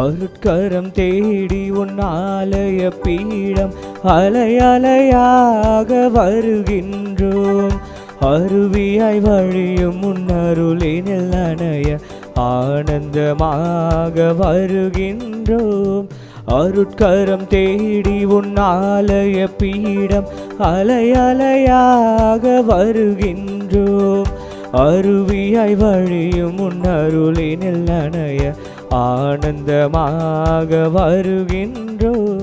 அருட்கரம் தேடி உன் ஆலய பீடம் அலை அலையாக வருகின்றோம். அருவியாய் வழியும் முன்னருளினில் நனைய ஆனந்தமாக வருகின்றோம். அருட்கரம் தேடி உன் ஆலய பீடம் அலை அலையாக வருகின்றோம். அருவியாய் வழியும் முன்னருளினில் நனைய ஆனந்தமாக வருகின்றோம்.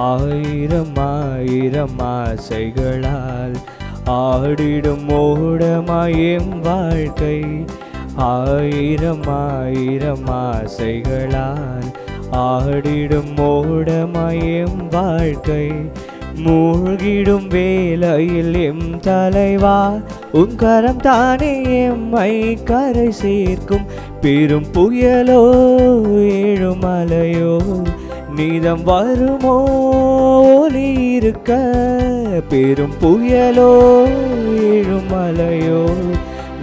ஆயிரம் ஆயிரம் ஆசைகளால் ஆடிடும் ஓடமாயும் வாழ்க்கை. ஆயிரம் ஆயிரம் ஆசைகளால் ஆடிடும் ஓடமாயும் வாழ்க்கை. மூழ்கிடும் வேளையில் எம் தலைவா உன் கரம் தானே எம்மை கரை சேர்க்கும். பெரும் புயலோ ஏழுமலையோ நீதம் வருமோ ஒலி இருக்க. பெரும் புயலோ ஏழுமலையோ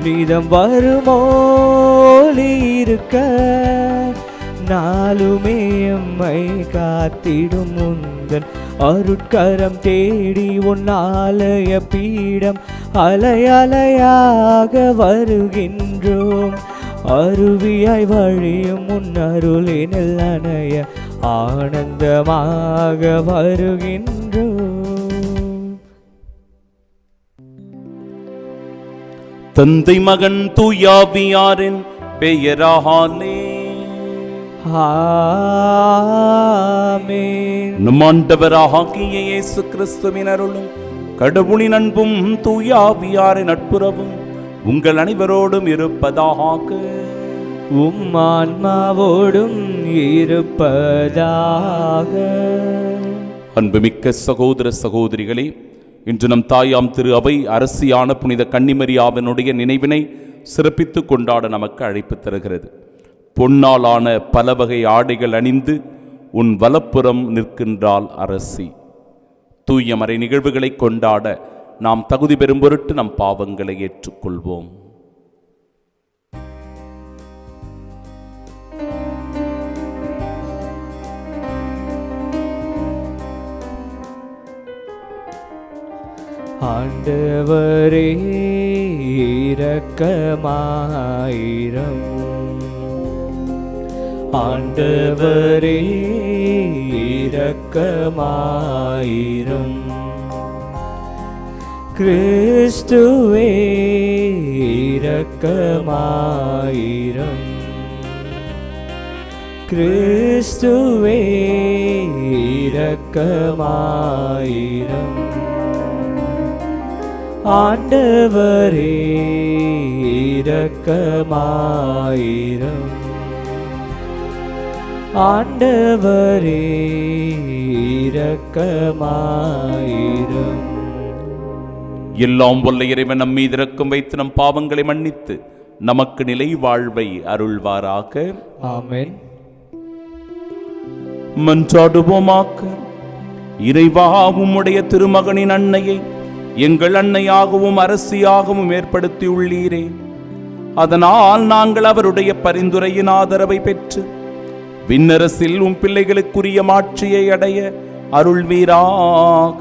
நீதம் வருமோ ஒலி இருக்க. நாளுமே எம்மை காத்திடும் முந்தன் அருட்கரம் தேடி உன் ஆலய பீடம் அலை அலையாக வருகின்றோம். அருவியாய் வழியும் உன் அருளினில் நனைய ஆனந்தமாக வருகின்றோம். தந்தை மகன் தூயாவியாரின் பெயராலே ஆமென். நம் ஆண்டவராகிய இயேசு கிறிஸ்துவின் அருளும் கடவுளின் அன்பும் தூயாவியாரின் நட்புறவும் உங்கள் அனைவரோடும் இருப்பதாக. உம் ஆன்மாவோடும் இருப்பதாக. அன்புமிக்க சகோதர சகோதரிகளே, இன்று நம் தாயாம் திரு அவை அரசியான புனித கன்னிமரியாவினுடைய நினைவினை சிறப்பித்து கொண்டாட நமக்கு அழைப்பு தருகிறது. பொன்னாலான பல வகை ஆடைகள் அணிந்து உன் வலப்புறம் நிற்கின்றாள் அரசி. தூய மறை நிகழ்வுகளை கொண்டாட நாம் தகுதி பெறும் பொருட்டு நம் பாவங்களை ஏற்றுக்கொள்வோம். ஆண்டவரே இரக்கமாயிரம். ஆண்டவரே இரக்கமாயிரம். கிறிஸ்துவே இரக்கமாயிரம். கிறிஸ்துவே இரக்கமாயிரம். ஆண்டவரே இரக்கமாயிரம். ஆண்டவரே இரக்கமாயிரம். எல்லாம் வல்ல இறைவன் நம் மீது இரக்கம் வைத்து நம் பாவங்களை மன்னித்து நமக்கு நிலை வாழ்வை அருள்வாராக. ஆமென். மன்றாடுவோமாக. இறைவா, உம்முடைய திருமகனின் அன்னையை எங்கள் அன்னையாகவும் அரசியாகவும் ஏற்படுத்தி உள்ளீரே. அதனால் நாங்கள் அவருடைய பரிந்துரையின் ஆதரவை பெற்று விண்ணரசில் உம் பிள்ளைகளுக்குரிய மாட்சியை அடைய அருள்வீராக.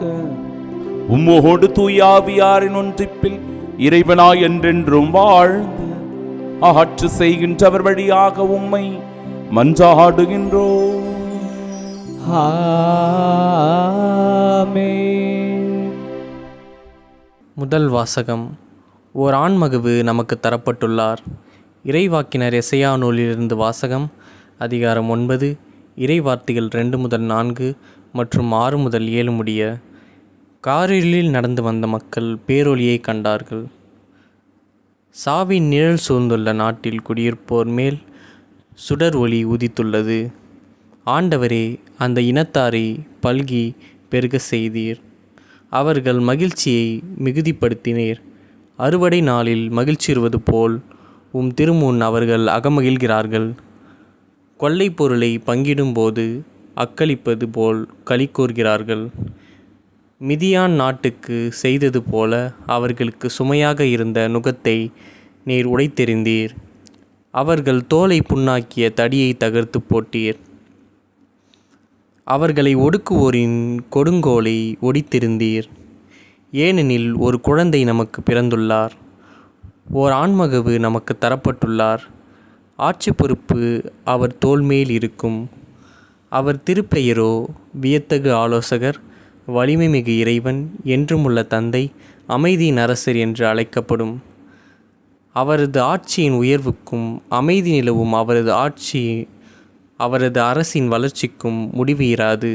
உம்மோடு தூயாவியாரின் ஒன்றிப்பில் இறைவனாய் என்றென்றும் வாழ்ந்து ஆட்சி செய்கின்றவர் வழியாக உம்மை மன்றாடுகின்றோம். ஆமென். முதல் வாசகம். ஓர் ஆண்மகவு நமக்கு தரப்பட்டுள்ளார். இறைவாக்கினர் எசையா நூலிலிருந்து வாசகம். அதிகாரம் 9, இறைவார்த்தைகள் 2 முதல் 4 மற்றும் 6 முதல் 7 முடிய. காரிருளில் நடந்து வந்த மக்கள் பேரொளியை கண்டார்கள். சாவின் நிழல் சூழ்ந்துள்ள நாட்டில் குடியிருப்போர் மேல் சுடர் ஒளி உதித்துள்ளது. ஆண்டவரே, அந்த இனத்தாரை பல்கி பெருக செய்தீர். அவர்கள் மகிழ்ச்சியை மிகுதிப்படுத்தினீர். அறுவடை நாளில் மகிழ்ச்சியுறுவது போல் உம் திருமுன் அவர்கள் அகமகிழ்கிறார்கள். கொள்ளைப் பொருளை பங்கிடும்போது அக்களிப்பது போல் களி கூர்கிறார்கள். மிதியான் நாட்டுக்கு செய்தது போல அவர்களுக்கு சுமையாக இருந்த நுகத்தை நீர் உடைத்தெறிந்தீர். அவர்கள் தோலை புண்ணாக்கிய தடியை தகர்த்து போட்டீர். அவர்களை ஒடுக்குவோரின் கொடுங்கோலை ஒடித்திருந்தீர். ஏனெனில் ஒரு குழந்தை நமக்கு பிறந்துள்ளார், ஓர் ஆண்மகவு நமக்கு தரப்பட்டுள்ளார். ஆட்சி பொறுப்பு அவர் தோள்மேல் இருக்கும். அவர் திருப்பெயரோ வியத்தகு ஆலோசகர், வலிமை மிகு இறைவன், என்றுமுள்ள தந்தை, அமைதியின் அரசர் என்று அழைக்கப்படும். அவரது ஆட்சியின் உயர்வுக்கும் அமைதி நிலவும் அவரது அரசின் வளர்ச்சிக்கும் முடிவு இராது.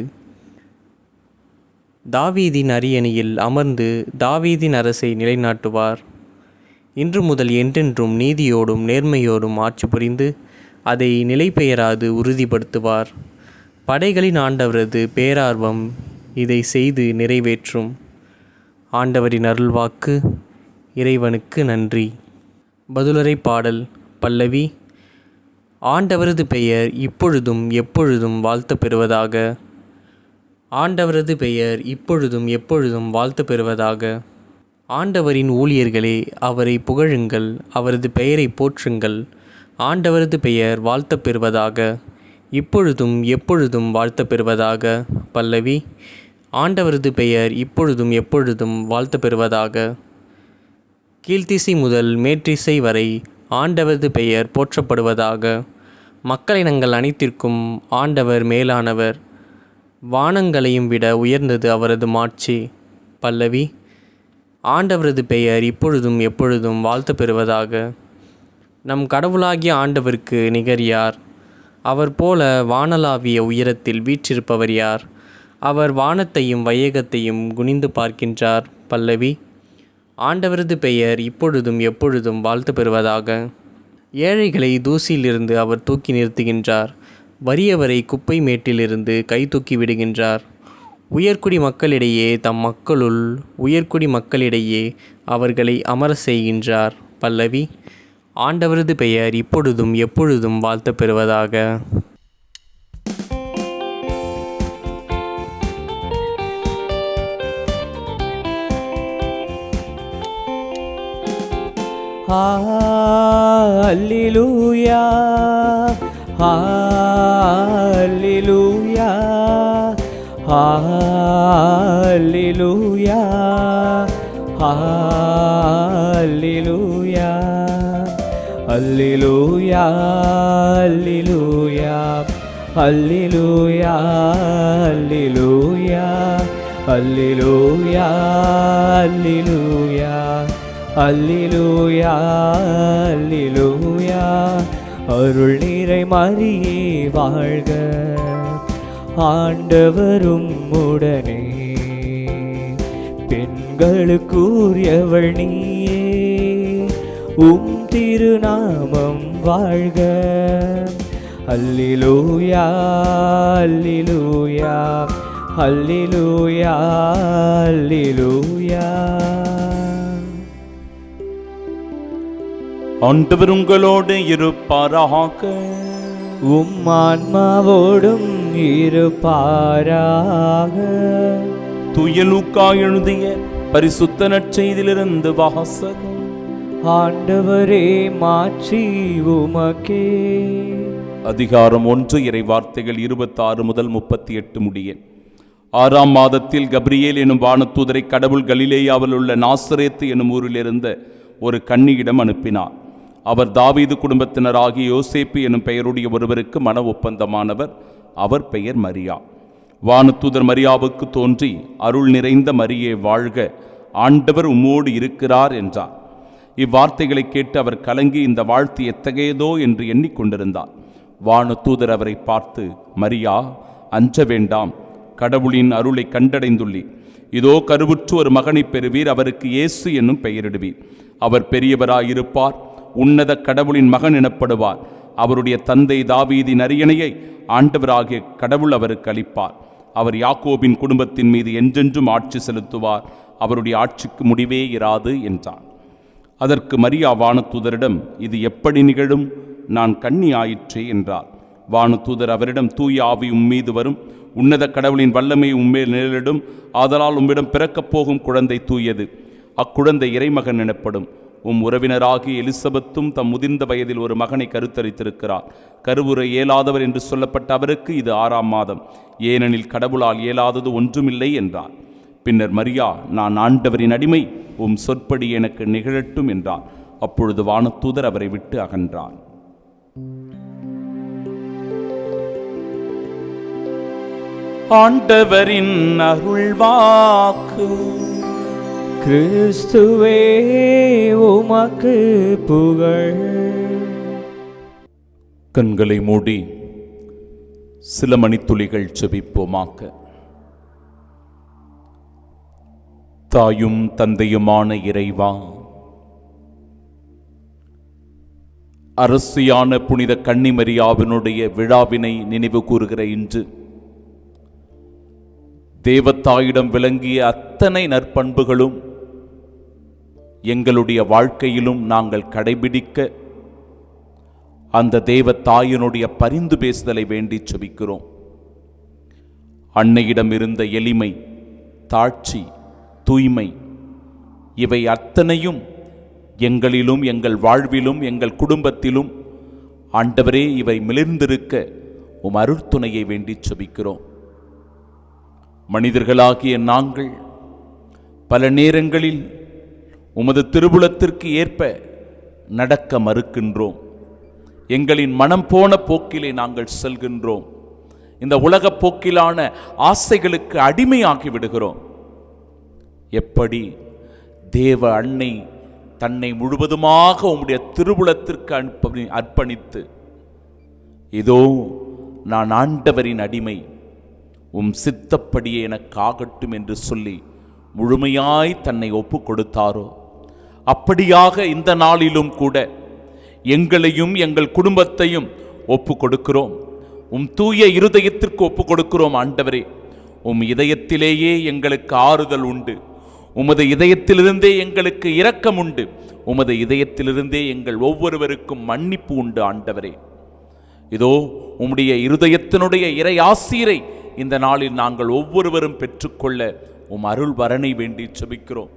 தாவீதின் அரியணையில் அமர்ந்து தாவீதின் அரசை நிலைநாட்டுவார். இன்று முதல் என்றென்றும் நீதியோடும் நேர்மையோடும் ஆட்சி புரிந்து அதை நிலைபெயராது உறுதிப்படுத்துவார். படைகளின் ஆண்டவரது பேரார்வம் இதை செய்து நிறைவேற்றும். ஆண்டவரின் அருள்வாக்கு. இறைவனுக்கு நன்றி. பதிலுரை பாடல். பல்லவி. ஆண்டவரது பெயர் இப்பொழுதும் எப்பொழுதும் வாழ்த்து பெறுவதாக. ஆண்டவரது பெயர் இப்பொழுதும் எப்பொழுதும் வாழ்த்து பெறுவதாக. ஆண்டவரின் ஊழியர்களே, அவரை புகழுங்கள், அவரது பெயரை போற்றுங்கள். ஆண்டவரது பெயர் வாழ்த்து பெறுவதாக, இப்பொழுதும் எப்பொழுதும் வாழ்த்து பெறுவதாக. பல்லவி. ஆண்டவரது பெயர் இப்பொழுதும் எப்பொழுதும் வாழ்த்து பெறுவதாக. கீழ்த்திசை முதல் மேற்றிசை வரை ஆண்டவரது பெயர் போற்றப்படுவதாக. மக்களினங்கள் அனைத்திற்கும் ஆண்டவர் மேலானவர். வானங்களையும் விட உயர்ந்தது அவரது மாட்சி. பல்லவி. ஆண்டவரது பெயர் இப்பொழுதும் எப்பொழுதும் வாழ்த்து பெறுவதாக. நம் கடவுளாகிய ஆண்டவருக்கு நிகர் யார்? அவர் போல வானளாவிய உயரத்தில் வீற்றிருப்பவர் யார்? அவர் வானத்தையும் வையகத்தையும் குனிந்து பார்க்கின்றார். பல்லவி. ஆண்டவரது பெயர் இப்பொழுதும் எப்பொழுதும் வாழ்த்து பெறுவதாக. ஏழைகளை தூசியிலிருந்து அவர் தூக்கி நிறுத்துகின்றார். வறியவரை குப்பை மேட்டிலிருந்து கை தூக்கி விடுகின்றார். உயர்குடி மக்களிடையே தம் மக்களுள் உயர்குடி மக்களிடையே அவர்களை அமர செய்கின்றார். பல்லவி. ஆண்டவரது பெயர் இப்பொழுதும் எப்பொழுதும் வாழ்த்து பெறுவதாக. ஹல்லேலூயா, ஹல்லேலூயா, ஹல்லேலூயா, ஹல்லேலூயா, ஹல்லேலூயா, ஹல்லேலூயா, ஹல்லேலூயா, ஹல்லேலூயா, ஹல்லேலூயா, ஹல்லேலூயா, ஹல்லேலூயா. அருள் நிறை மரியே வாழ்க, ஆண்டவரும் உடனே. பெண்களுக்குரியவள் நீயே, உம் திருநாமம் வாழ்க. அல்லேலூயா, அல்லேலூயா, அல்லேலூயா, அல்லேலூயா. ஆண்டவர் உங்களோடு இருப்பாராக. உம் ஆன்மாவோடும் இருப்பாராக. தூய லூக்கா எழுதிய பரிசுத்த நற்செய்தியிலிருந்து வாசகம். ஆண்டவரே, மாட்சி உமக்கே. அதிகாரம் 1, இறை வார்த்தைகள் 26 முதல் 38 முடிய. 6ஆம் மாதத்தில் கப்ரியேல் எனும் வானதூதரை கடவுள் கலிலேயாவில் உள்ள நாசரேத்து எனும் ஊரில் இருந்த ஒரு கன்னியிடம் அனுப்பினார். அவர் தாவீது குடும்பத்தினராகிய யோசேப்பு எனும் பெயருடைய ஒருவருக்கு மன ஒப்பந்தமானவர். அவர் பெயர் மரியா. வானதூதர் மரியாவுக்கு தோன்றி, அருள் நிறைந்த மரியே வாழ்க, ஆண்டவர் உம்மோடு இருக்கிறார் என்றார். இவ்வார்த்தைகளை கேட்டு அவர் கலங்கி இந்த வாழ்த்து எத்தகையதோ என்று எண்ணிக்கொண்டிருந்தார். வானதூதர் அவரை பார்த்து, மரியா, அஞ்ச வேண்டாம், கடவுளின் அருளை கண்டடைந்துள்ளீர். இதோ கருவுற்று ஒரு மகனை பெறுவீர், அவருக்கு இயேசு என்னும் பெயரிடுவீர். அவர் பெரியவராயிருப்பார், உன்னத கடவுளின் மகன் எனப்படுவார். அவருடைய தந்தை தாவீதின் அரியணையை ஆண்டவராகிய கடவுள் அவருக்கு அளிப்பார். அவர் யாக்கோபின் குடும்பத்தின் மீது என்றென்றும் ஆட்சி செலுத்துவார். அவருடைய ஆட்சிக்கு முடிவே இராது என்றார். அதற்கு மரியா வானதூதரிடம், இது எப்படி நிகழும்? நான் கன்னி ஆயிற்றே என்றார். வானதூதர் அவரிடம், தூய ஆவி உம்மீது வரும், உன்னத கடவுளின் வல்லமை உம்மேல் நிழலிடும், ஆதலால் உம்மிடம் பிறக்கப் போகும் குழந்தை தூயது, அக்குழந்தை இறைமகன் எனப்படும். உறவினராகிய எலிசபெத்தும் தம் முதிர்ந்த வயதில் ஒரு மகனை கருத்தரித்திருக்கிறார். கருவுரை இயலாதவர் என்று சொல்லப்பட்ட அவருக்கு இது 6ஆம் மாதம், ஏனெனில் கடவுளால் இயலாதது ஒன்றுமில்லை என்றார். பின்னர் மரியா, நான் ஆண்டவரின் அடிமை, சொற்படி எனக்கு நிகழட்டும் என்றார். அப்பொழுது வானதூதர் அவரை விட்டு அகன்றார். ஆண்டவரின் அருள்வாக்கு. கிறிஸ்துவே உமக்கு புகழ். கண்களை மூடி சில மணித்துளிகள் செபிப்போமாக்க. தாயும் தந்தையுமான இறைவா, அரசியான புனித கன்னிமரியாவினுடைய விழாவினை நினைவு கூறுகிற இன்று தேவத்தாயிடம் விளங்கிய அத்தனை நற்பண்புகளும் எங்களுடைய வாழ்க்கையிலும் நாங்கள் கடைபிடிக்க அந்த தேவத்தாயினுடைய பரிந்து பேசுதலை வேண்டி செபிக்கிறோம். அன்னையிடம் இருந்த எளிமை, தாட்சி, தூய்மை இவை அத்தனையும் எங்களிலும் எங்கள் வாழ்விலும் எங்கள் குடும்பத்திலும் ஆண்டவரே இவை மிளிர்ந்திருக்க அருட்துணையை வேண்டி செபிக்கிறோம். மனிதர்களாகிய நாங்கள் பல நேரங்களில் உமது திருவுளத்திற்கு ஏற்ப நடக்க மறுக்கின்றோம். எங்களின் மனம் போன போக்கிலே நாங்கள் செல்கின்றோம். இந்த உலக போக்கிலான ஆசைகளுக்கு அடிமையாகி விடுகிறோம். எப்படி தேவ அன்னை தன்னை முழுவதுமாக உம்முடைய திருவுளத்திற்கு அர்ப்பணித்து, இதோ நான் ஆண்டவரின் அடிமை, சித்தப்படியே எனக்கு ஆகட்டும் என்று சொல்லி முழுமையாய் தன்னை ஒப்பு கொடுத்தாரோ, அப்படியாக இந்த நாளிலும் கூட எங்களையும் எங்கள் குடும்பத்தையும் ஒப்பு கொடுக்கிறோம். தூய இருதயத்திற்கு ஒப்பு கொடுக்கிறோம். ஆண்டவரே, இதயத்திலேயே எங்களுக்கு ஆறுதல் உண்டு. உமது இதயத்திலிருந்தே எங்களுக்கு இரக்கம் உண்டு. உமது இதயத்திலிருந்தே எங்கள் ஒவ்வொருவருக்கும் மன்னிப்பு உண்டு. ஆண்டவரே, இதோ உம்முடைய இருதயத்தினுடைய இறை ஆசீரை இந்த நாளில் நாங்கள் ஒவ்வொருவரும் பெற்றுக்கொள்ள அருள் வரனை வேண்டி செபிக்கிறோம்.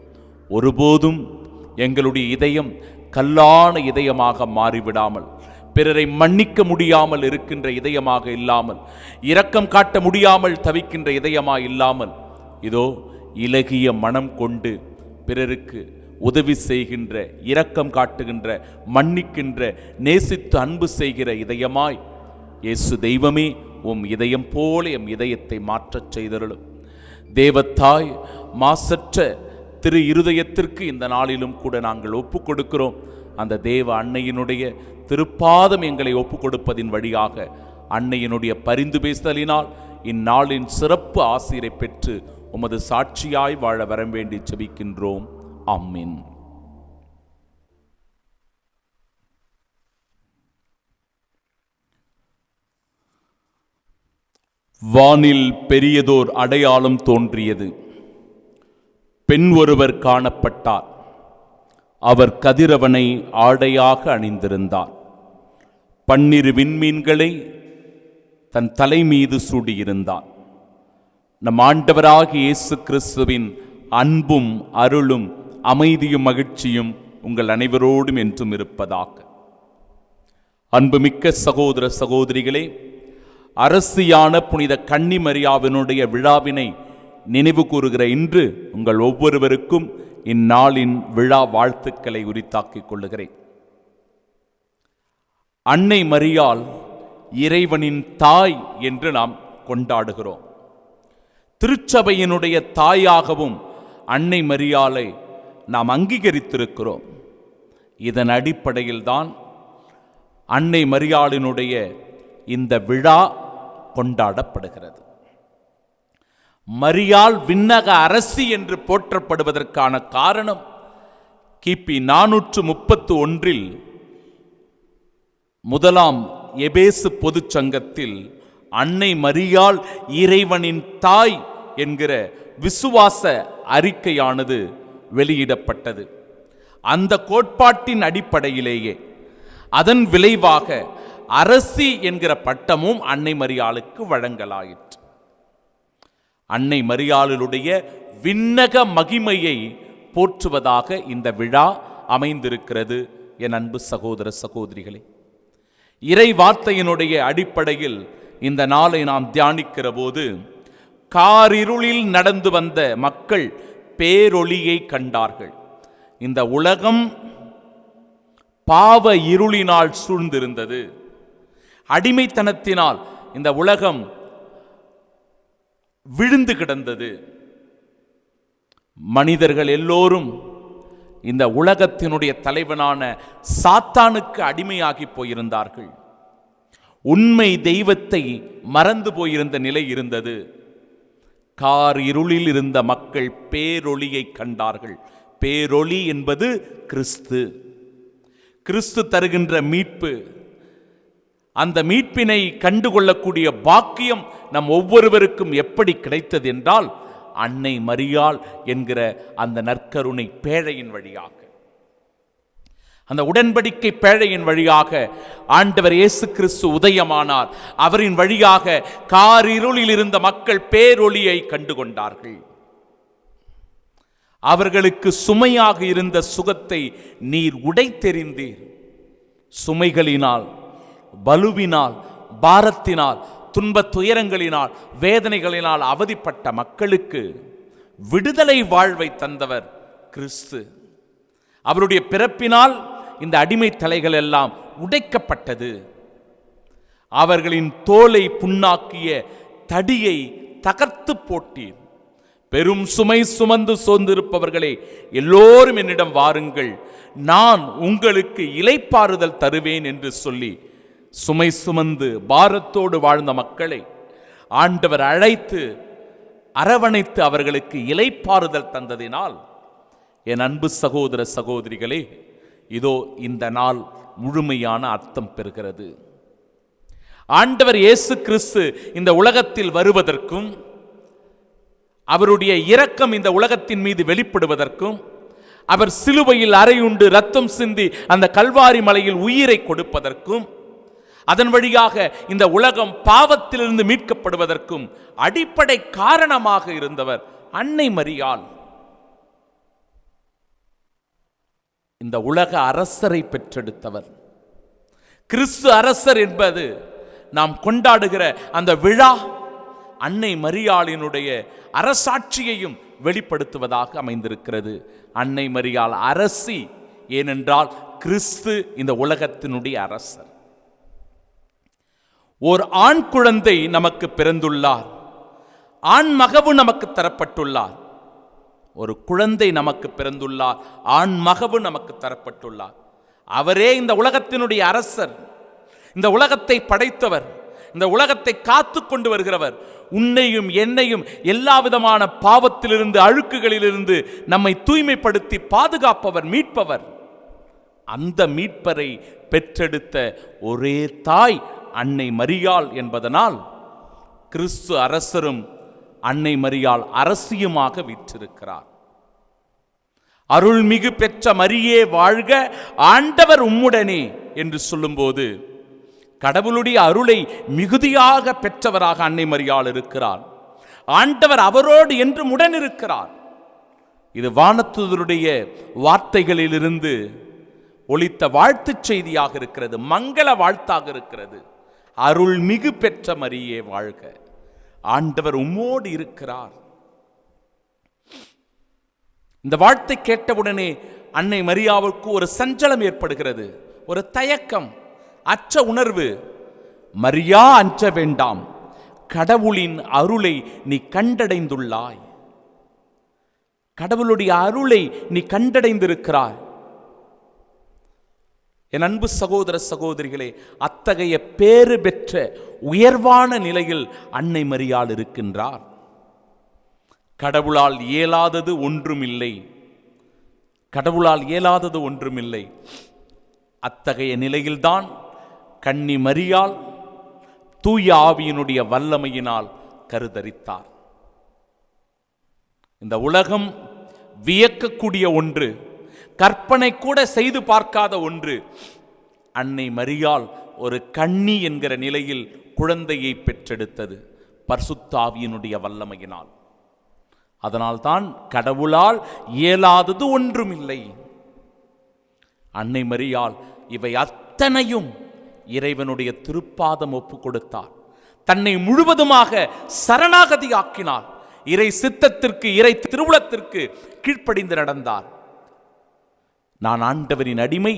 ஒருபோதும் எங்களுடைய இதயம் கல்லான இதயமாக மாறிவிடாமல், பிறரை மன்னிக்க முடியாமல் இருக்கின்ற இதயமாக இல்லாமல், இரக்கம் காட்ட முடியாமல் தவிக்கின்ற இதயமாக இல்லாமல், இதோ இலகிய மனம் கொண்டு பிறருக்கு உதவி செய்கின்ற, இரக்கம் காட்டுகின்ற, மன்னிக்கின்ற, நேசித்து அன்பு செய்கிற இதயமாய் இயேசு தெய்வமே இதயம் போல எம் இதயத்தை மாற்றச் செய்தருளும். தேவத்தாய் மாசற்ற திரு இருதயத்திற்கு இந்த நாளிலும் கூட நாங்கள் ஒப்பு கொடுக்கிறோம். அந்த தேவ அன்னையினுடைய திருப்பாதம் எங்களை ஒப்பு கொடுப்பதின் வழியாக அன்னையினுடைய பரிந்து பேசுதலினால் இந்நாளின் சிறப்பு ஆசீரை பெற்று உமது சாட்சியாய் வாழ வரம் வேண்டி செபிக்கின்றோம். ஆமென். வானில் பெரியதோர் அடையாளம் தோன்றியது. பெண் ஒருவர் காணப்பட்டார். அவர் கதிரவனை ஆடையாக அணிந்திருந்தார். 12 விண்மீன்களை தன் தலை மீது சூடியிருந்தார். நம் ஆண்டவராகிய இயேசு கிறிஸ்துவின் அன்பும் அருளும் அமைதியும் மகிழ்ச்சியும் உங்கள் அனைவரோடும் என்றும் இருப்பதாக. அன்புமிக்க சகோதர சகோதரிகளே, அரசியான புனித கன்னிமரியாவினுடைய விழாவினை நினைவு கூறுகிற இன்று உங்கள் ஒவ்வொருவருக்கும் இந்நாளின் விழா வாழ்த்துக்களை உரித்தாக்கிக் கொள்ளுகிறேன். அன்னை மரியாள் இறைவனின் தாய் என்று நாம் கொண்டாடுகிறோம். திருச்சபையினுடைய தாயாகவும் அன்னை மரியாளை நாம் அங்கீகரித்திருக்கிறோம். இதன் அடிப்படையில் தான் அன்னை மரியாளினுடைய இந்த விழா கொண்டாடப்படுகிறது. மரியாள் விண்ணக அரசி என்று போற்றப்படுவதற்கான காரணம், கிபி 431 முதலாம் எபேசு பொதுச் சங்கத்தில் அன்னை மரியாள் இறைவனின் தாய் என்கிற விசுவாச அறிக்கையானது வெளியிடப்பட்டது. அந்த கோட்பாட்டின் அடிப்படையிலேயே அதன் விளைவாக அரசி என்கிற பட்டமும் அன்னை மரியாளுக்கு வழங்கலாயிற்று. அன்னை மரியாளுடைய விண்ணக மகிமையை போற்றுவதாக இந்த விழா அமைந்திருக்கிறது. என் அன்பு சகோதர சகோதரிகளே, இறை வார்த்தையினுடைய அடிப்படையில் இந்த நாளை நாம் தியானிக்கிற போது, காரிருளில் நடந்து வந்த மக்கள் பேரொளியை கண்டார்கள். இந்த உலகம் பாவ இருளினால் சூழ்ந்திருந்தது. அடிமைத்தனத்தினால் இந்த உலகம் விழுந்து கிடந்தது. மனிதர்கள் எல்லோரும் இந்த உலகத்தினுடைய தலைவனான சாத்தானுக்கு அடிமையாகி போயிருந்தார்கள். உண்மை தெய்வத்தை மறந்து போயிருந்த நிலை இருந்தது. கார் இருளில் இருந்த மக்கள் பேரொளியை கண்டார்கள். பேரொளி என்பது கிறிஸ்து. கிறிஸ்து தருகின்ற மீட்பு. அந்த மீட்பினை கண்டுகொள்ளக்கூடிய பாக்கியம் நம் ஒவ்வொருவருக்கும் எப்படி கிடைத்தது என்றால், அன்னை மரியாள் என்கிற அந்த நற்கருணை பேழையின் வழியாக, அந்த உடன்படிக்கை பேழையின் வழியாக ஆண்டவர் இயேசு கிறிஸ்து உதயமானார். அவரின் வழியாக காரிருளில் இருந்த மக்கள் பேரொளியை கண்டுகொண்டார்கள். அவர்களுக்கு சுமையாக இருந்த சுகத்தை நீர் உடைத்தெறிந்தீர். சுமைகளினால், பலுவினால், பாரத்தினால், துன்பத் துயரங்களினால், வேதனைகளினால் அவதிப்பட்ட மக்களுக்கு விடுதலை வாழ்வை தந்தவர் கிறிஸ்து. அவருடைய பிறப்பினால் இந்த அடிமை தலைகள் எல்லாம் உடைக்கப்பட்டது. அவர்களின் தோலை புண்ணாக்கிய தடியை தகர்த்து போட்டீர். பெரும் சுமை சுமந்து சோர்ந்திருப்பவர்களே, எல்லோரும் என்னிடம் வாருங்கள், நான் உங்களுக்கு இளைப்பாறுதல் தருவேன் என்று சொல்லி சுமை சுமந்து பாரத்தோடு வாழ்ந்த மக்களை ஆண்டவர் அழைத்து அரவணைத்து அவர்களுக்கு இளைப்பாறுதல் தந்ததினால், என் அன்பு சகோதர சகோதரிகளே, இதோ இந்த நாள் முழுமையான அர்த்தம் பெறுகிறது. ஆண்டவர் இயேசு கிறிஸ்து இந்த உலகத்தில் வருவதற்கும், அவருடைய இரக்கம் இந்த உலகத்தின் மீது வெளிப்படுவதற்கும், அவர் சிலுவையில் அறையுண்டு இரத்தம் சிந்தி அந்த கல்வாரி மலையில் உயிரை கொடுப்பதற்கும், அதன் வழியாக இந்த உலகம் பாவத்திலிருந்து மீட்கப்படுவதற்கும் அடிப்படை காரணமாக இருந்தவர் அன்னை மரியாள். இந்த உலக அரசரை பெற்றெடுத்தவர். கிறிஸ்து அரசர் என்பது நாம் கொண்டாடுகிற அந்த விழா அன்னை மரியாளினுடைய அரசாட்சியையும் வெளிப்படுத்துவதாக அமைந்திருக்கிறது. அன்னை மரியாள் அரசி, ஏனென்றால் கிறிஸ்து இந்த உலகத்தினுடைய அரசர். ஓர் ஆண் குழந்தை நமக்கு பிறந்துள்ளார். ஆண் மகவு நமக்கு தரப்பட்டுள்ளார். ஒரு குழந்தை நமக்கு பிறந்துள்ளார். ஆண் மகவு நமக்கு தரப்பட்டுள்ளார். அவரே இந்த உலகத்தினுடைய அரசர், இந்த உலகத்தை படைத்தவர், இந்த உலகத்தை காத்து கொண்டு வருகிறவர், உன்னையும் என்னையும் எல்லா விதமான பாவத்திலிருந்து, அழுக்குகளிலிருந்து நம்மை தூய்மைப்படுத்தி பாதுகாப்பவர், மீட்பவர். அந்த மீட்பரை பெற்றெடுத்த ஒரே தாய் அன்னை மரியாள் என்பதனால் கிறிஸ்து அரசரும் அன்னை மரியாள் அரசியுமாக வீற்றிருக்கிறார். அருள்மிகு பெற்ற மரியே வாழ்க, ஆண்டவர் உம்முடனே என்று சொல்லும்போது கடவுளுடைய அருளை மிகுதியாக பெற்றவராக அன்னை மரியாள் இருக்கிறார். ஆண்டவர் அவரோடு என்றும் உடன் இருக்கிறார். இது வானதூதருடைய வார்த்தைகளிலிருந்து ஒலித்த வாழ்த்துச் செய்தியாக இருக்கிறது, மங்கள வாழ்த்தாக இருக்கிறது. அருள் மிகு பெற்ற மரியே வாழ்க, ஆண்டவர் உம்மோடு இருக்கிறார். இந்த வாழ்த்தை கேட்டவுடனே அன்னை மரியாவுக்கு ஒரு சஞ்சலம் ஏற்படுகிறது, ஒரு தயக்கம், அச்ச உணர்வு. மரியா, அஞ்ச வேண்டாம், கடவுளின் அருளை நீ கண்டடைந்துள்ளாய். கடவுளுடைய அருளை நீ கண்டடைந்திருக்கிறாய். என் அன்பு சகோதர சகோதரிகளே, அத்தகைய பேறு பெற்ற உயர்வான நிலையில் அன்னை மரியாள் இருக்கின்றார். கடவுளால் இயலாதது ஒன்றுமில்லை, கடவுளால் இயலாதது ஒன்றுமில்லை. அத்தகைய நிலையில்தான் கன்னி மரியாள் தூய ஆவியினுடைய வல்லமையினால் கருதரித்தார். இந்த உலகம் வியக்கக்கூடிய ஒன்று, கற்பனை கூட செய்து பார்க்காத ஒன்று. அன்னை மரியாள் ஒரு கன்னி என்கிற நிலையில் குழந்தையை பெற்றெடுத்தது பரிசுத்த ஆவியினுடைய வல்லமையினால். அதனால்தான் கடவுளால் இயலாதது ஒன்றுமில்லை. அன்னை மரியாள் இவை அத்தனையும் இறைவனுடைய திருப்பாதம் ஒப்பு கொடுத்தார். தன்னை முழுவதுமாக சரணாகதி ஆக்கினார். இறை சித்தத்திற்கு, இறை திருவுளத்திற்கு கீழ்ப்படிந்து நடந்தார். நான் ஆண்டவரின் அடிமை,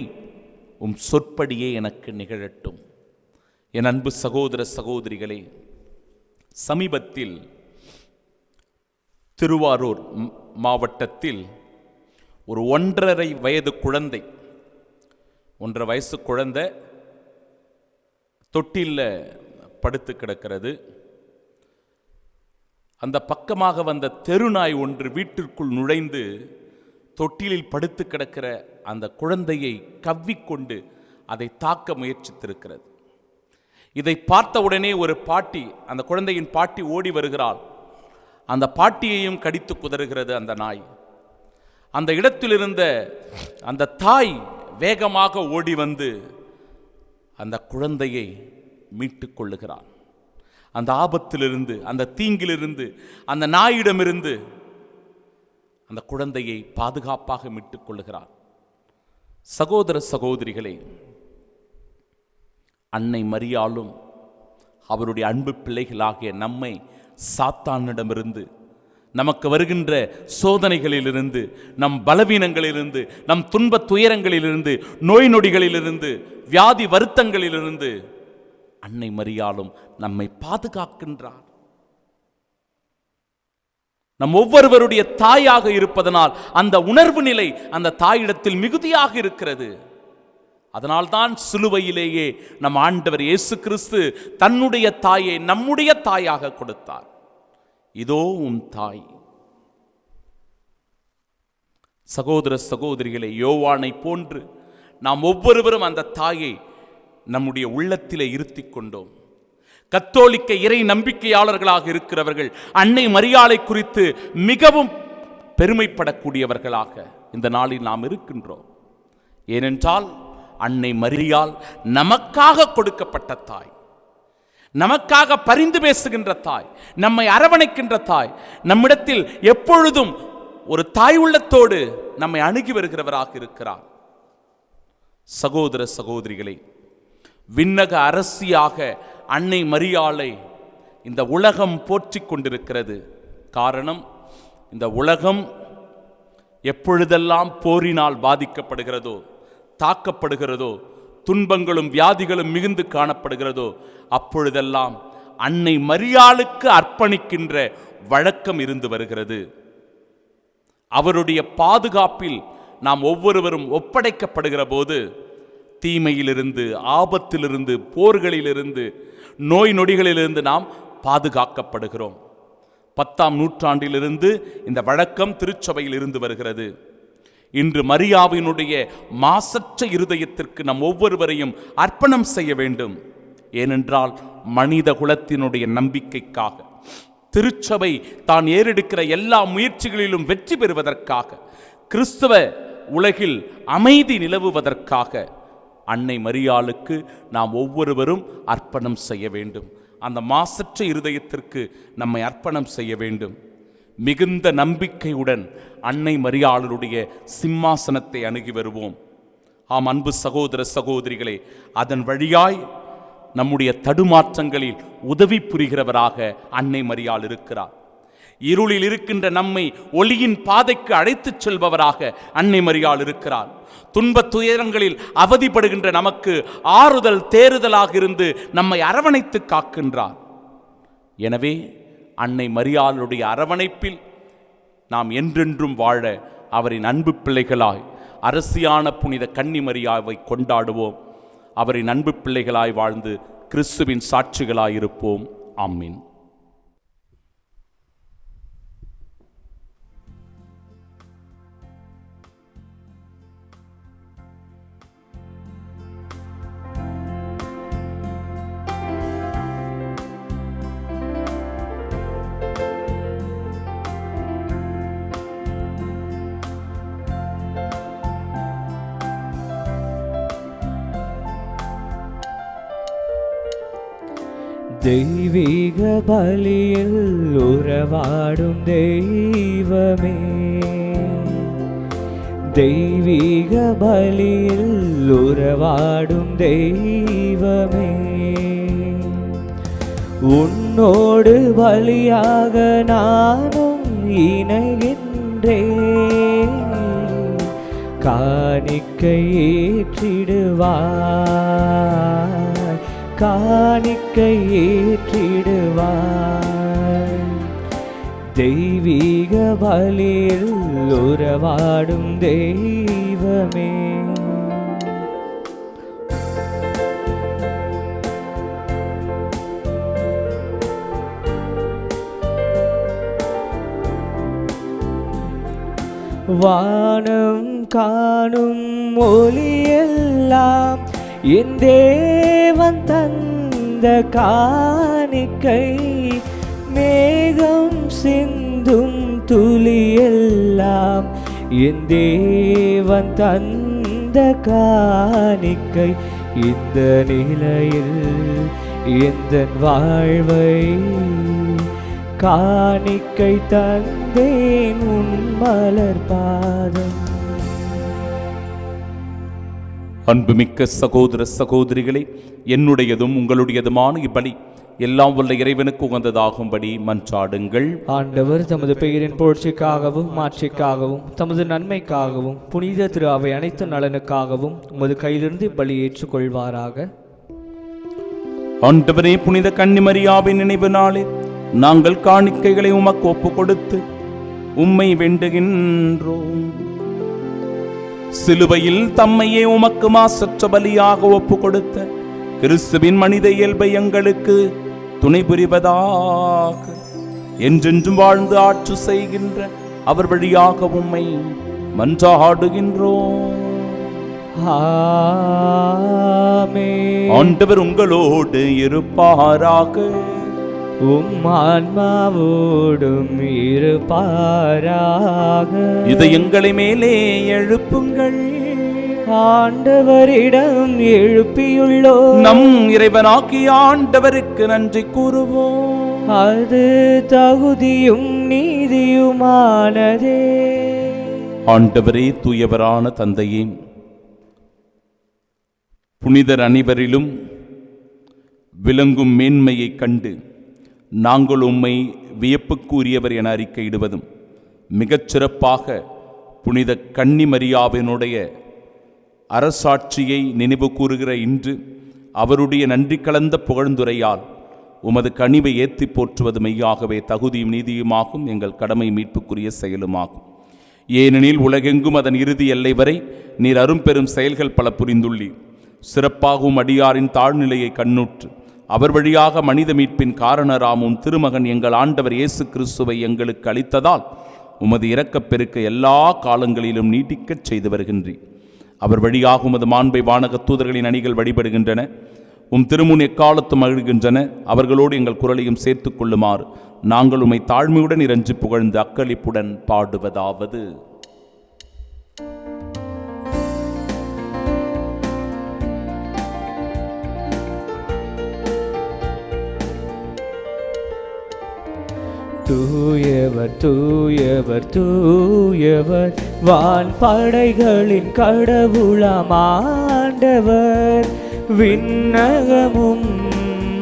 உம் சொற்படியே எனக்கு நிகழட்டும். என் அன்பு சகோதர சகோதரிகளே, சமீபத்தில் திருவாரூர் மாவட்டத்தில் ஒரு 1.5 வயது குழந்தை, 1.5 வயசு குழந்தை தொட்டிலில் படுத்து கிடக்கிறது. அந்த பக்கமாக வந்த தெருநாய் ஒன்று வீட்டிற்குள் நுழைந்து தொட்டிலில் படுத்து கிடக்கிற அந்த குழந்தையை கவ்விக்கொண்டு அதை தாக்க முயற்சித்திருக்கிறது. இதை பார்த்தவுடனே ஒரு பாட்டி, அந்த குழந்தையின் பாட்டி ஓடி வருகிறாள். அந்த பாட்டியையும் கடித்து குதறுகிறது அந்த நாய். அந்த இடத்தில் இருந்த அந்த தாய் வேகமாக ஓடி வந்து அந்த குழந்தையை மீட்டு கொள்ளுகிறான். அந்த ஆபத்திலிருந்து, அந்த தீங்கிலிருந்து, அந்த நாயிடமிருந்து அந்த குழந்தையை பாதுகாப்பாக மீட்டுக் கொள்ளுகிறார். சகோதர சகோதரிகளே, அன்னை மரியாளும் அவருடைய அன்பு பிள்ளைகளாகிய நம்மை சாத்தானிடமிருந்து, நமக்கு வருகின்ற சோதனைகளிலிருந்து, நம் பலவீனங்களிலிருந்து, நம் துன்ப துயரங்களிலிருந்து, நோய் நொடிகளிலிருந்து, வியாதி வருத்தங்களிலிருந்து அன்னை மரியாளும் நம்மை பாதுகாக்கின்றார். நம் ஒவ்வொருவருடைய தாயாக இருப்பதனால் அந்த உணர்வு நிலை அந்த தாயிடத்தில் மிகுதியாக இருக்கிறது. அதனால்தான் சிலுவையிலேயே நம் ஆண்டவர் இயேசு கிறிஸ்து தன்னுடைய தாயை நம்முடைய தாயாக கொடுத்தார். இதோ உன் தாய். சகோதர சகோதரிகளை, யோவானை போன்று நாம் ஒவ்வொருவரும் அந்த தாயை நம்முடைய உள்ளத்திலே இருத்திக் கொண்டோம். கத்தோலிக்க இறை நம்பிக்கையாளர்களாக இருக்கிறவர்கள் அன்னை மரியாளை குறித்து மிகவும் பெருமைப்படக்கூடியவர்களாக இந்த நாளில் நாம் இருக்கின்றோம். ஏனென்றால் அன்னை மரியாள் நமக்காக கொடுக்கப்பட்ட தாய், நமக்காக பரிந்து பேசுகின்ற தாய், நம்மை அரவணைக்கின்ற தாய், நம்மிடத்தில் எப்பொழுதும் ஒரு தாய் உள்ளத்தோடு நம்மை அணுகி வருகிறவராக இருக்கிறார். சகோதர சகோதரிகளை, விண்ணக அரசியாக அன்னை மரியாளை இந்த உலகம் போற்றிக் கொண்டிருக்கிறது. காரணம், இந்த உலகம் எப்பொழுதெல்லாம் போரினால் பாதிக்கப்படுகிறதோ, தாக்கப்படுகிறதோ, துன்பங்களும் வியாதிகளும் மிகுந்து காணப்படுகிறதோ, அப்பொழுதெல்லாம் அன்னை மரியாளுக்கு அர்ப்பணிக்கின்ற வழக்கம் இருந்து வருகிறது. அவருடைய பாதுகாப்பில் நாம் ஒவ்வொருவரும் ஒப்படைக்கப்படுகிற போது தீமையிலிருந்து, ஆபத்திலிருந்து, போர்களிலிருந்து, நோய் நொடிகளிலிருந்து நாம் பாதுகாக்கப்படுகிறோம். 10ஆம் நூற்றாண்டிலிருந்து இந்த வழக்கம் திருச்சபையில் இருந்து வருகிறது. இன்று மரியாவினுடைய மாசற்ற இருதயத்திற்கு நம் ஒவ்வொருவரையும் அர்ப்பணம் செய்ய வேண்டும். ஏனென்றால் மனித குலத்தினுடைய நம்பிக்கைக்காக, திருச்சபை தான் ஏறெடுக்கிற எல்லா முயற்சிகளிலும் வெற்றி பெறுவதற்காக, கிறிஸ்தவ உலகில் அமைதி நிலவுவதற்காக அன்னை மரியாளுக்கு நாம் ஒவ்வொருவரும் அர்ப்பணம் செய்ய வேண்டும். அந்த மாசற்ற இருதயத்திற்கு நம்மை அர்ப்பணம் செய்ய வேண்டும். மிகுந்த நம்பிக்கையுடன் அன்னை மரியாளுடைய சிம்மாசனத்தை அணுகி வருவோம். ஆம் அன்பு சகோதர சகோதரிகளே, அதன் வழியாய் நம்முடைய தடுமாற்றங்களில் உதவி புரிகிறவராக அன்னை மரியாள் இருக்கிறார். இருளில் இருக்கின்ற நம்மை ஒளியின் பாதைக்கு அழைத்துச் செல்பவராக அன்னை மரியாள் இருக்கிறார். துன்பத் துயரங்களில் அவதிப்படுகின்ற நமக்கு ஆறுதல் தேறுதலாக இருந்து நம்மை அரவணைத்து காக்கின்றார். எனவே அன்னை மரியாளுடைய அரவணைப்பில் நாம் என்றென்றும் வாழ அவரின் அன்பு பிள்ளைகளாய் அரசியான புனித கன்னி மரியாவை கொண்டாடுவோம். அவரின் அன்பு பிள்ளைகளாய் வாழ்ந்து கிறிஸ்துவின் சாட்சிகளாயிருப்போம். ஆமீன். தெய்வீக பலியில் உறவாடும் தெய்வமே, தெய்வீக பலியில் உறவாடும் தெய்வமே, உன்னோடு பலியாக நானும் இணைகின்றேன். காணிக்கை ஏற்றிடுவாய், காணிக்கை ஏற்றிடுவாய். தெய்வீக பலியில் உறவாடும் தெய்வமே, வானம் காணும் ஒளியெல்லாம் என் தேவன் தந்த காணிக்கை, மேகம் சிந்தும் துளியெல்லாம் என் தேவன் தந்த காணிக்கை. இந்த நிலையில் எந்தன் வாழ்வை காணிக்கை தந்தேன் உன் மலர் பாதம். அன்புமிக்க சகோதர சகோதரிகளே, என்னுடையதும் உங்களுடையதுமான இப்பலி எல்லாம் வல்ல இறைவனுக்கு உகந்ததாகும்படி மன்றாடுங்கள். ஆண்டவர் தமது பெயரின் புகழ்ச்சிக்காகவும் மாட்சிக்காகவும் தமது நன்மைக்காகவும் புனித திரு அவை அனைத்து நலனுக்காகவும் உமது கையிலிருந்து பலி ஏற்றுக்கொள்வாராக. ஆண்டவரே, புனித கன்னிமரியாவின் நினைவு நாளில் நாங்கள் காணிக்கைகளை உமக்கு ஒப்பு கொடுத்து உம்மை வேண்டுகின்றோம். சிலுவையில் தம்மையே உமக்கு மாசற்ற பலியாக ஒப்பு கொடுத்த கிறிஸ்துவின் மனித இயல்பை எங்களுக்கு துணை புரிவதாக. என்றென்றும் வாழ்ந்து ஆட்சி செய்கின்ற அவர் வழியாக உம்மை மன்றாடுகின்றோம். ஆமென். ஆண்டவர் உங்களோடு இருப்பாராக. உம் ஆன்மாவோடும் இருப்பாராக. இதயங்களை மேலே எழுப்புங்கள். ஆண்டவரிடம் எழுப்பியுள்ளோ நம் இறைவனாகிய ஆண்டவருக்கு நன்றி கூறுவோம். அது தகுதியும் நீதியுமானதே. ஆண்டவரே, தூயவரான தந்தையே, புனிதர் அனைவரிலும் விளங்கும் மேன்மையை கண்டு நாங்கள் உம்மை வியப்புக்குரியவர் என அறிக்கையிடுவதும், மிகச்சிறப்பாக புனித கன்னிமரியாவினுடைய அரசாட்சியை நினைவு கூறுகிற இன்று அவருடைய நன்றி கலந்த புகழ்ந்துரையால் உமது கனிவை ஏற்றி போற்றுவது மெய்யாகவே தகுதியும் நீதியுமாகும், எங்கள் கடமை மீட்புக்குரிய செயலுமாகும். ஏனெனில் உலகெங்கும் அதன் இறுதி எல்லை வரை நீர் அரும்பெரும் செயல்கள் பல புரிந்துள்ளீர். சிறப்பாகவும் அடியாரின் தாழ்நிலையை கண்ணுற்று அவர் வழியாக மனித மீட்பின் காரணராமும் திருமகன் எங்கள் ஆண்டவர் இயேசு கிறிஸ்துவை எங்களுக்கு அளித்ததால் உமது இரக்கப்பெருக்க எல்லா காலங்களிலும் நீட்டிக்கச் செய்து வருகின்றீர். அவர் வழியாக உமது மாண்பை வானக தூதர்களின் அணிகள் வழிபடுகின்றன. உம் திருமுன் எக்காலத்தும் மகிழ்கின்றன. அவர்களோடு எங்கள் குரலையும் சேர்த்து கொள்ளுமாறு நாங்கள் உம்மை தாழ்மையுடன் இறைஞ்சி புகழ்ந்து அக்களிப்புடன் பாடுவதாவது: தூயவர் தூயவர் தூயவர் வான் படைகளின் கடவுளாம் ஆண்டவர். விண்ணகமும்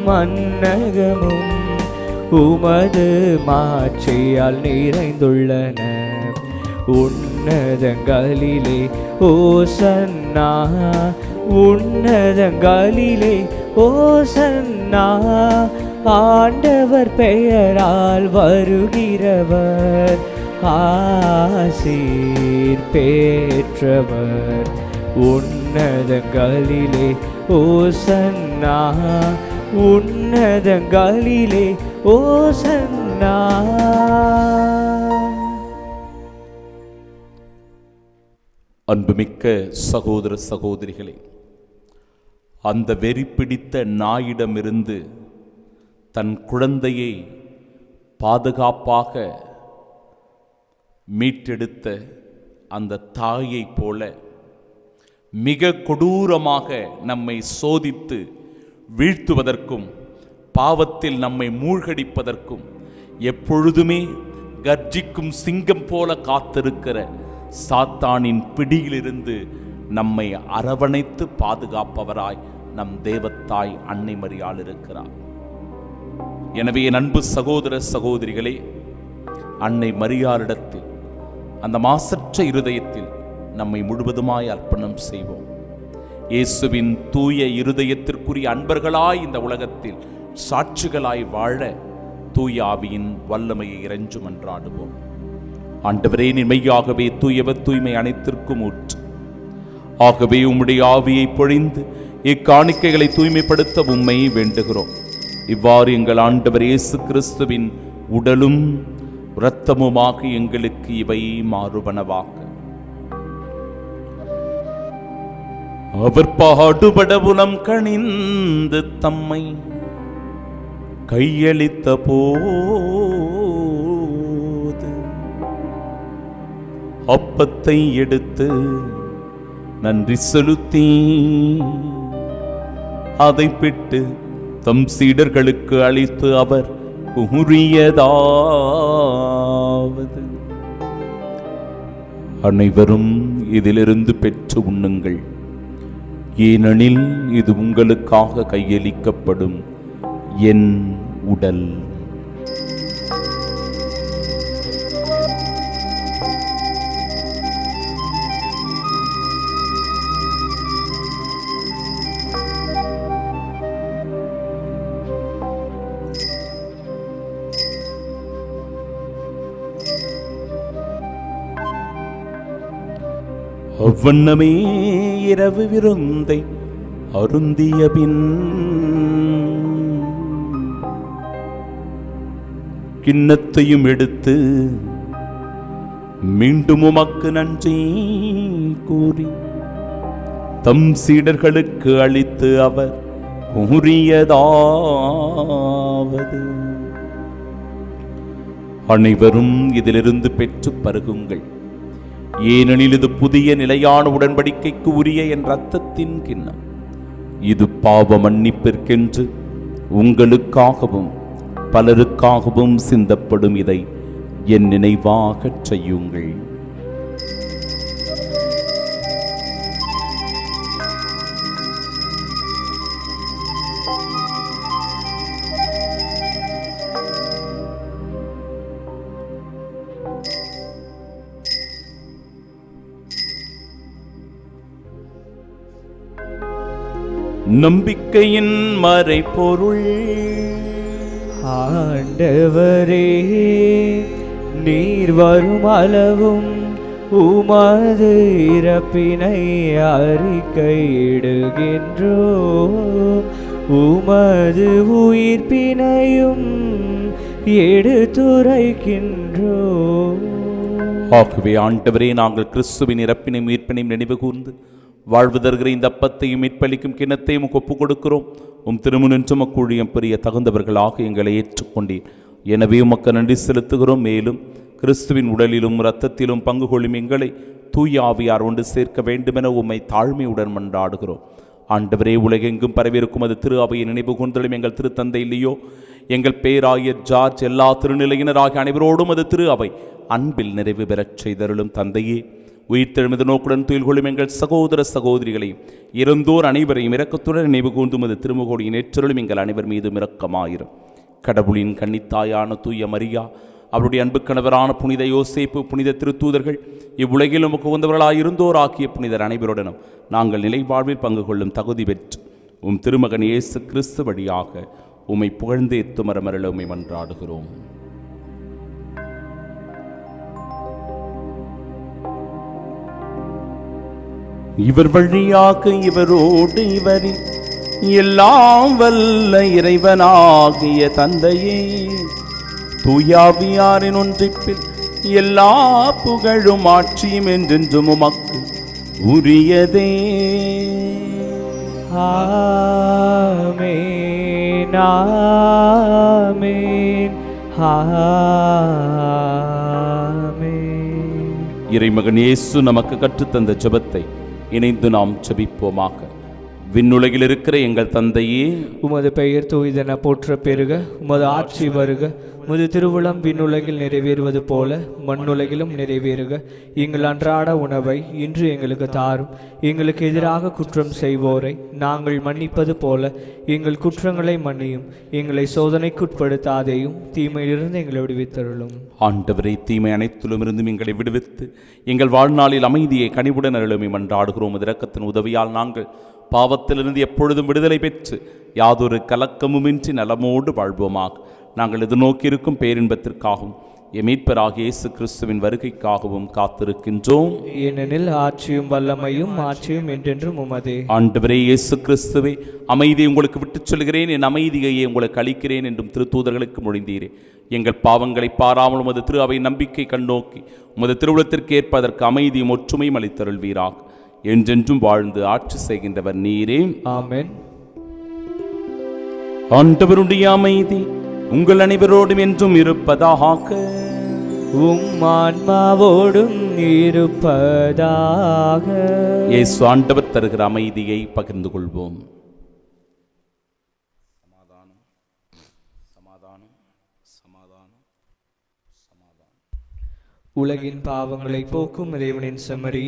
மன்னகமும் உமது மாட்சியால் நிறைந்துள்ளன. உன்னதங்களிலே ஓசன்னா, உன்னதங்களிலே ஓசன்னா. ஆண்டவர் பெயரால் வருகிறவர் ஆசீர் பெற்றவர். உன்னதங்களிலே ஓசன்னா, உன்னதங்களிலே ஓசன்னா. அன்புமிக்க சகோதர சகோதரிகளே, அந்த வெறி பிடித்த நாயிடமிருந்து தன் குழந்தையை பாதுகாப்பாக மீட்டெடுத்த அந்த தாயைப் போல மிக கொடூரமாக நம்மை சோதித்து வீழ்த்துவதற்கும் பாவத்தில் நம்மை மூழ்கடிப்பதற்கும் எப்பொழுதுமே கர்ஜிக்கும் சிங்கம் போல காத்திருக்கிற சாத்தானின் பிடியிலிருந்து நம்மை அரவணைத்து பாதுகாப்பவராய் நம் தேவத்தாய் அன்னை மரியாள் இருக்கிறார். எனவே என் அன்பு சகோதர சகோதரிகளே, அன்னை மரியாளிடத்தில் அந்த மாசற்ற இருதயத்தில் நம்மை முழுவதுமாய் அர்ப்பணம் செய்வோம். இயேசுவின் தூய இருதயத்திற்குரிய அன்பர்களாய் இந்த உலகத்தில் சாட்சிகளாய் வாழ தூய ஆவியின் வல்லமையை இறைஞ்சு மன்றாடுவோம். ஆண்டவரே, மெய்யாகவே தூயவர், தூய்மை அனைத்திற்கும் ஊற்று. ஆகவே உம்முடைய ஆவியை பொழிந்து இக்காணிக்கைகளை தூய்மைப்படுத்த உம்மை வேண்டுகிறோம். இவ்வாறு எங்கள் ஆண்டவர் இயேசு கிறிஸ்துவின் உடலும் இரத்தமுமாக எங்களுக்கு இவை மாறுபனவாக. அவர் பாடுபட உலம் கணிந்து தம்மை கையளித்த போது அப்பத்தை எடுத்து நன்றி செலுத்தி அதை பிட்டு தம் சீடர்களுக்கு அளித்து அவர் கூறியதாவது, அனைவரும் இதிலிருந்து பெற்று உண்ணுங்கள், ஏனெனில் இது உங்களுக்காக கையளிக்கப்படும் என் உடல். அவ்வண்ணமே இரவு விருந்தை அருந்திய பின் கிண்ணத்தையும் எடுத்து மீண்டும் உமக்கு நன்றி கூறி தம் சீடர்களுக்கு அளித்து அவர் கூறியதாவது, அனைவரும் இதிலிருந்து பெற்று பருகுங்கள், ஏனெனில் இது புதிய நிலையான உடன்படிக்கைக்கு உரிய என் இரத்தத்தின் கிண்ணம். இது பாவ மன்னிப்பிற்கென்று உங்களுக்காகவும் பலருக்காகவும் சிந்தப்படும். இதை என் நினைவாகச் செய்யுங்கள். நம்பிக்கையின் மறைபொருள். ஆண்டவரே, நீர் வரும் அளவும் உமது இறப்பினை அறிக்கையிடுகின்றோ, உமது உயிர்ப்பினையும் எடுத்துரைக்கின்றோ. ஆகவே ஆண்டவரே, நாங்கள் கிறிஸ்துவின் இறப்பினையும் உயிர்ப்பினையும் நினைவு கூர்ந்து வாழ்வு தருகிற இந்த அப்பத்தையும் மீட்பளிக்கும் கிண்ணத்தையும் ஒப்புக் கொடுக்கிறோம். உம் திருமுனின்று மக்கூழியம் பெரிய தகுந்தவர்களாக எங்களை ஏற்றுக்கொண்டீர். எனவே உமக்கு நன்றி செலுத்துகிறோம். மேலும் கிறிஸ்துவின் உடலிலும் இரத்தத்திலும் பங்கு கொள்ளும் எங்களை தூய ஆவியார் ஒன்று சேர்க்க வேண்டுமென உம்மை தாழ்மையுடன் மன்றாடுகிறோம். ஆண்டவரே, உலகெங்கும் பரவியிருக்கும் அது திரு அவையை நினைவு கூர்ந்தலும் எங்கள் திருத்தந்தை இல்லையோ, எங்கள் பேராயர் ஜார்ஜ், எல்லா திருநிலையினராகிய அனைவரோடும் அது திரு அவை அன்பில் நிறைவு பெறச் செய்தருளும். தந்தையே, உயிர்த்தெழுமது நோக்குடன் துயில் கொள்ளும் எங்கள் சகோதர சகோதரிகளையும் இறந்தோர் அனைவரையும் இரக்கத்துடன் நினைவு கூர்ந்தும் அது திருமுகோடியின் ஏற்றலும் எங்கள் அனைவர் மீதும் இரக்கமாயிரும். கடவுளின் கன்னித்தாயான தூய மரியா, அவருடைய அன்பு கணவரான புனித யோசேப்பு, புனித திருத்தூதர்கள், இவ்வுலகில் உமக்கு உகந்தவர்களாயிருந்தோர் ஆக்கிய புனிதர் அனைவருடனும் நாங்கள் நிலை வாழ்வில் பங்கு கொள்ளும் தகுதி பெற்று உம் திருமகன் இயேசு கிறிஸ்து வழியாக உம்மை புகழ்ந்து எத்துமரமரள உம்மை மன்றாடுகிறோம். இவர் வழியாக இவரோடு இவரில் எல்லாம் வல்ல இறைவனாகிய தந்தையே, தூயாவியாரின் ஒன்றிப்பில் எல்லா புகழும் ஆட்சியும் என்றென்றும் உமக்கு உரியதே. ஆமென், ஆமென், ஆமென். இறைமகன் இயேசு நமக்கு கற்றுத்தந்த ஜெபத்தை இணைந்து நாம் ஜெபிப்போமாக. விண்ணுலகில் இருக்கிற எங்கள் தந்தையே, உமது பெயர் தூய்தென போற்ற பெருக, உமது ஆட்சி வருக, உமது திருவுளம் விண்ணுலகில் நிறைவேறுவது போல மண்ணுலகிலும் நிறைவேறுக. எங்கள் அன்றாட உணவை இன்று எங்களுக்கு தாரும். எங்களுக்கு எதிராக குற்றம் செய்வோரை நாங்கள் மன்னிப்பது போல எங்கள் குற்றங்களை மன்னியும். எங்களை சோதனைக்குட்படுத்தாதேயும், தீமையிலிருந்து எங்களை விடுவித்தருளும். ஆண்டவரே, தீமை அனைத்திலும் இருந்தும் எங்களை விடுவித்து எங்கள் வாழ்நாளில் அமைதியை கனிவுடன் அருளுமை மன்றாடுகிறோம். இரக்கத்தின் உதவியால் நாங்கள் பாவத்திலிருந்து எப்பொழுதும் விடுதலை பெற்று யாதொரு கலக்கமுமின்றி நலமோடு வாழ்வோமாக. நாங்கள் எதிர்நோக்கியிருக்கும் பேரின்பத்திற்காகவும் மீட்பராகிய இயேசு கிறிஸ்துவின் வருகைக்காகவும் காத்திருக்கின்றோம். ஏனெனில் ஆட்சியும் வல்லமையும் மாட்சியும் என்றென்றும் உமதே. ஆண்டவரே இயேசு கிறிஸ்துவே, அமைதியை உங்களுக்கு விட்டுச் சொல்கிறேன், என் அமைதியையே உங்களுக்கு அளிக்கிறேன் என்றும் திருத்தூதர்களுக்கு மொழிந்தீரே. எங்கள் பாவங்களை பாராமல் உமது திரு அவை நம்பிக்கை கண்ணோக்கி உமது திருவுளத்திற்கு ஏற்ப அதற்கு அமைதியும் ஒற்றுமையும் அளித்தருள்வீராக. என்றென்றும் வாழ்ந்து ஆட்சி செய்கின்றவர் நீரே. ஆமென். ஆண்டவருடைய அமைதி உங்கள் அனைவரோடும் என்றும் இருப்பதாக. ஆன்மாவோடும் இருப்பதாக. இயேசு ஆண்டவர் தருகிற அமைதியை பகிர்ந்து கொள்வோம். சமாதானம், சமாதானம், சமாதானம், சமாதானம். உலகின் பாவங்களை போக்கும் இறைவனின் செம்மறி,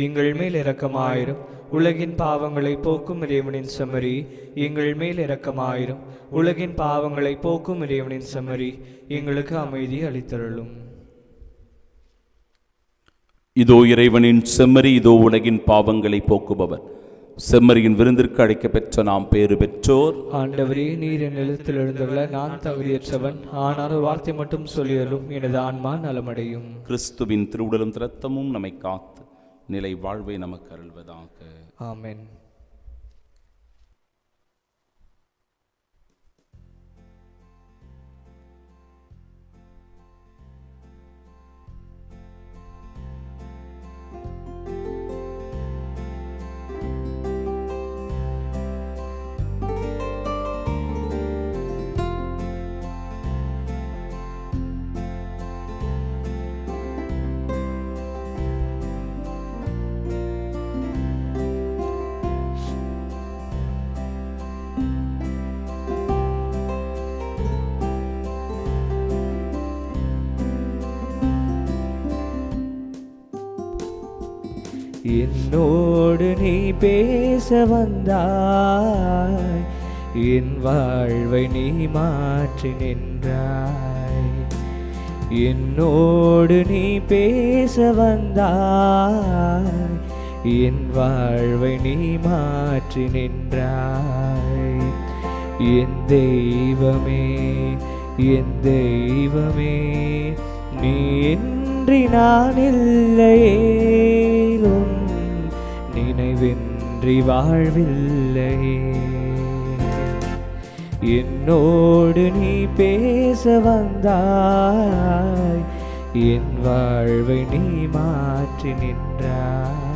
எங்கள் மேல் இரக்கமாயிரும். உலகின் பாவங்களை போக்கும் இறைவனின் செம்மறி, எங்கள் மேல் இரக்கமாயிரும். உலகின் பாவங்களை போக்கும் இறைவனின் செம்மறி, எங்களுக்கு அமைதி அளித்தருளும். இதோ இறைவனின் செம்மறி, இதோ உலகின் பாவங்களை போக்குபவர். செம்மறியின் விருந்திற்கு அழைக்க பெற்ற நாம் பேறு பெற்றோர். ஆண்டவரே, நீர் என் நிலத்தில் எழுந்துள்ள நான் தகுதியற்றவன், ஆனால் வார்த்தை மட்டும் சொல்லியலும் எனது ஆன்மா நலமடையும். கிறிஸ்துவின் திருவுடலும் இரத்தமும் நம்மை காத்து நிலை வாழ்வை நமக்கு அருள்வதாக. ஆமென். என்னோடு நீ பேச வந்தாய், என் வாழ்வை நீ மாற்றி நின்றாய். என்னோடு நீ பேச வந்தாய், என் வாழ்வை நீ மாற்றி நின்றாய். என் தெய்வமே, என் தெய்வமே, நீ இன்றி நான் இல்லையே, நினைவின்றி வாழ்வில்லையே. என்னோடு நீ பேச வந்தாய், என் வாழ்வை நீ மாற்றி நின்றாய்.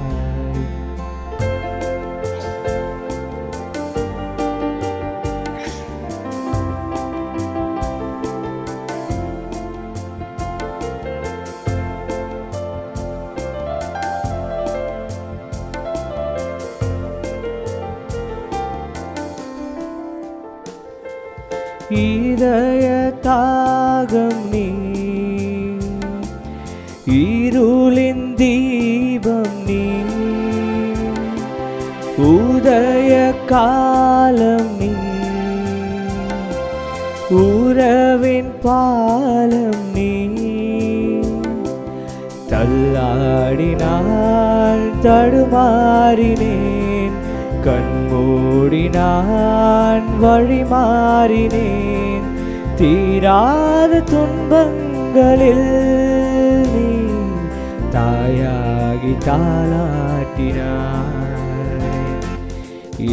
இதய தாகம் நீ, இருளின் தீபம் நீ, உதய காலம் நீ, உறவின் பாலம் நீ. தள்ளாடினான் தடுமாறினேன், கண்மூடினான் வழிமாறினேன். தீராத துன்பங்களில் நீ தாயாகி தாளாட்டினாய்.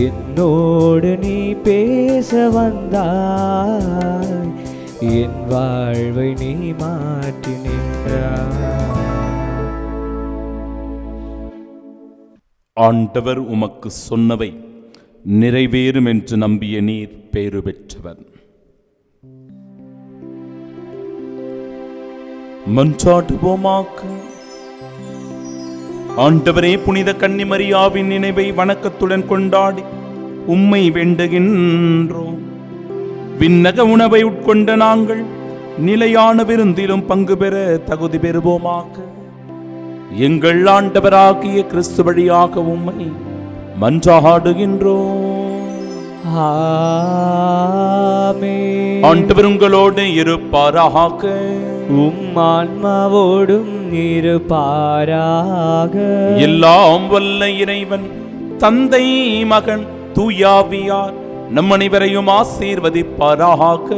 என்னோடு நீ பேச வந்தாய், என் வாழ்வை நீ மாற்றி நின்றாய். ஆண்டவர் உமக்கு சொன்னவை நிறைவேறும் என்று நம்பிய நீர் பேறு பெற்றவர். மன்றாடுவோமாக. ஆண்டவரே, புனித கன்னிமரியாவின் நினைவை வணக்கத்துடன் கொண்டாடி உம்மை வேண்டுகின்றோம். விண்ணக உணவை உட்கொண்ட நாங்கள் நிலையான விருந்திலும் பங்கு பெற தகுதி பெறுவோமாக. எங்கள் ஆண்டவராகிய கிறிஸ்து வழியாக உம்மை மன்றாடுகின்றோம். ஆமென். ஆண்டவர் உங்களோடு இருப்பாராக. உம் ஆன்மாவோடும் இருப்பாராக. எல்லாம் வல்ல இறைவன் தந்தை, மகன், தூயாவியார் நம் அனைவரையும் ஆசீர்வதிப்பாராக.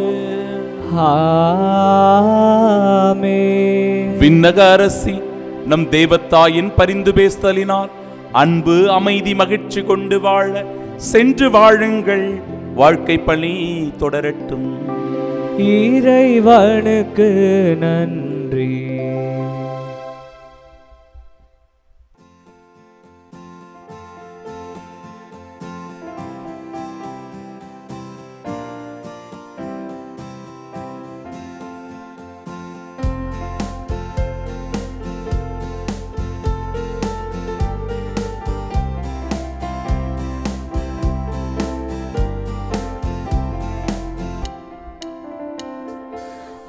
ஆமென். விண்ணக அரசி நம் தேவத்தாயின் பரிந்து பேசுதலினால் அன்பு, அமைதி, மகிழ்ச்சி கொண்டு வாழ சென்று வாழுங்கள். வாழ்க்கை பணி தொடரட்டும். இறைவனுக்கு நன்றி.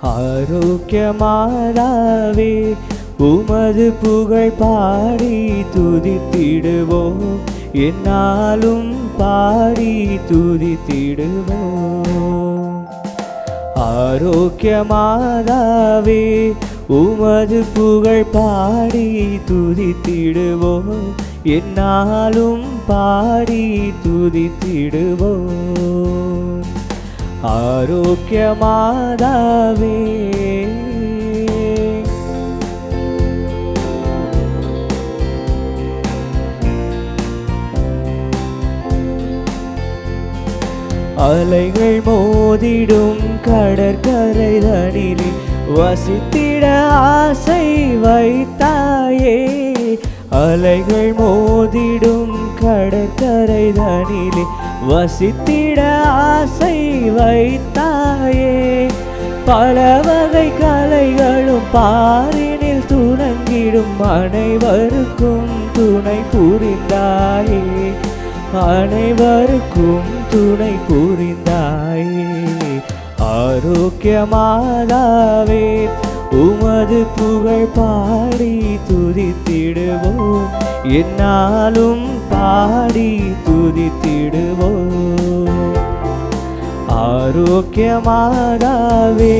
ஆரோக்கியமாதாவே உமது புகழ் பாடி துதித்திடுவோம். என்னாலும் பாடி துதித்திடுவோம். ஆரோக்கியமாதாவே உமது புகழ் பாடி துதித்திடுவோம். என்னாலும் பாடி துதித்திடுவோம். ஆரோக்கியமாதாவே அலைகள் மோதிடும் கடற்கரை தனிலே வசித்திட ஆசை வைத்தாயே. அலைகள் மோதிடும் கடற்கரை தனிலே வசித்திட ஆசை வைத்தாயே. பல வகை கலைகளும் பாரினில் துணங்கிடும் அனைவருக்கும் துணை புரிந்தாயே. அனைவருக்கும் துணை புரிந்தாயே. ஆரோக்கியமாதாவே உமது புகழ் பாடி துதித்திடுவோம். என்னாலும் பாடி துதித்திடுவோம். ஆரோக்கியமாதாவே